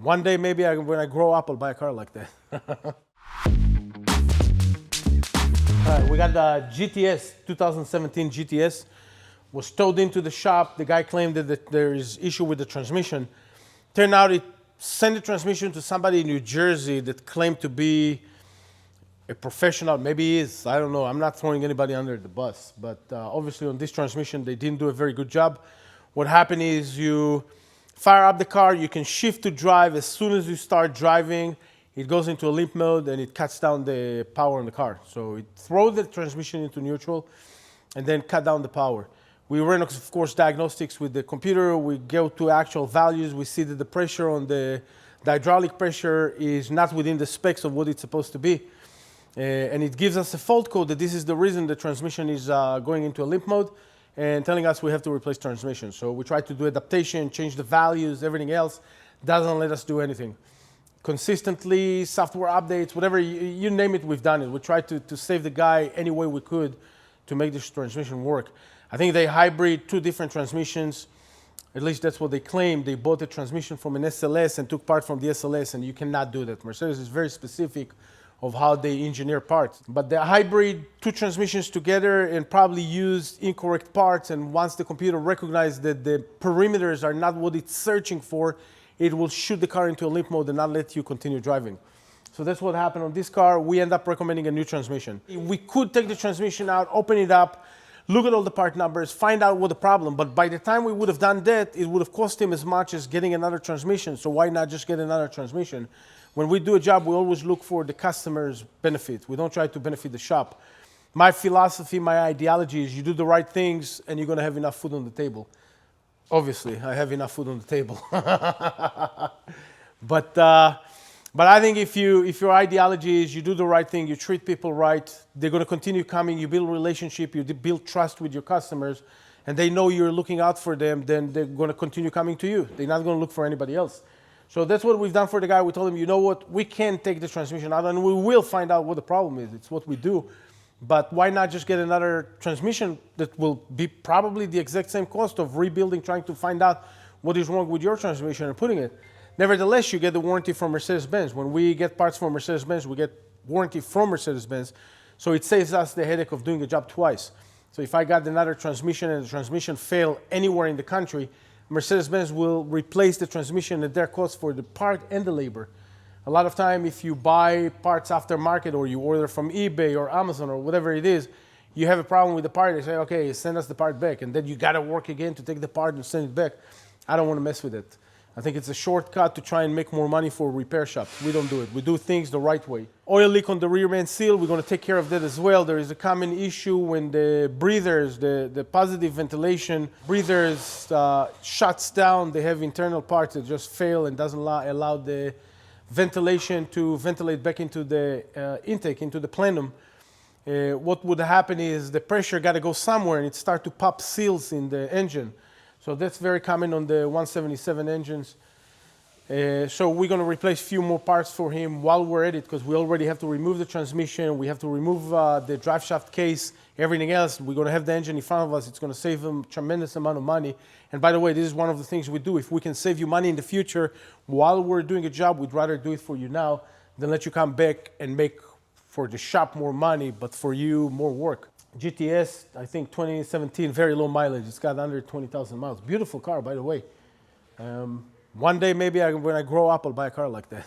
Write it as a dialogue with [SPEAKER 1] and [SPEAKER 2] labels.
[SPEAKER 1] One day, maybe when I grow up, I'll buy a car like that. All right, we got the GTS, 2017 GTS. Was towed into the shop. The guy claimed that there is issue with the transmission. Turned out it sent the transmission to somebody in New Jersey that claimed to be a professional. Maybe he is, I don't know. I'm not throwing anybody under the bus. But obviously on this transmission, they didn't do a very good job. What happened is you fire up the car, you can shift to drive. As soon as you start driving, it goes into a limp mode and it cuts down the power on the car. So it throws the transmission into neutral and then cut down the power. We ran, of course, diagnostics with the computer. We go to actual values. We see that the pressure on the hydraulic pressure is not within the specs of what it's supposed to be. And it gives us a fault code that this is the reason the transmission is going into a limp mode and telling us we have to replace transmission. So we try to do adaptation, change the values, everything else. Doesn't let us do anything. Consistently, software updates, whatever, you name it, we've done it. We tried to save the guy any way we could to make this transmission work. I think they hybrid two different transmissions. At least that's what they claim. They bought the transmission from an SLS and took part from the SLS, and you cannot do that. Mercedes is very specific of how they engineer parts. But they hybrid two transmissions together and probably used incorrect parts, and once the computer recognizes that the perimeters are not what it's searching for, it will shoot the car into a limp mode and not let you continue driving. So that's what happened on this car. We end up recommending a new transmission. We could take the transmission out, open it up, look at all the part numbers, find out what the problem, but by the time we would have done that, it would have cost him as much as getting another transmission, so why not just get another transmission? When we do a job, we always look for the customer's benefit. We don't try to benefit the shop. My philosophy, my ideology is you do the right things and you're gonna have enough food on the table. Obviously, I have enough food on the table. But I think if your ideology is you do the right thing, you treat people right, they're going to continue coming, you build a relationship, you build trust with your customers, and they know you're looking out for them, then they're going to continue coming to you. They're not going to look for anybody else. So that's what we've done for the guy. We told him, you know what, we can take the transmission out, and we will find out what the problem is. It's what we do. But why not just get another transmission that will be probably the exact same cost of rebuilding, trying to find out what is wrong with your transmission and putting it. Nevertheless, you get the warranty from Mercedes-Benz. When we get parts from Mercedes-Benz, we get warranty from Mercedes-Benz. So it saves us the headache of doing a job twice. So if I got another transmission and the transmission failed anywhere in the country, Mercedes-Benz will replace the transmission at their cost for the part and the labor. A lot of time, if you buy parts aftermarket or you order from eBay or Amazon or whatever it is, you have a problem with the part. They say, okay, send us the part back. And then you got to work again to take the part and send it back. I don't want to mess with it. I think it's a shortcut to try and make more money for repair shops. We don't do it. We do things the right way. Oil leak on the rear main seal, we're going to take care of that as well. There is a common issue when the breathers, the positive ventilation breathers shuts down. They have internal parts that just fail and doesn't allow the ventilation to ventilate back into the intake, into the plenum. What would happen is the pressure got to go somewhere and it start to pop seals in the engine. So that's very common on the 177 engines. So we're going to replace a few more parts for him while we're at it, because we already have to remove the transmission, we have to remove the drive shaft case, everything else. We're going to have the engine in front of us. It's going to save him a tremendous amount of money. And by the way, this is one of the things we do. If we can save you money in the future while we're doing a job, we'd rather do it for you now than let you come back and make for the shop more money, but for you more work. GTS, I think 2017, very low mileage. It's got under 20,000 miles. Beautiful car, by the way. One day, maybe when I grow up, I'll buy a car like that.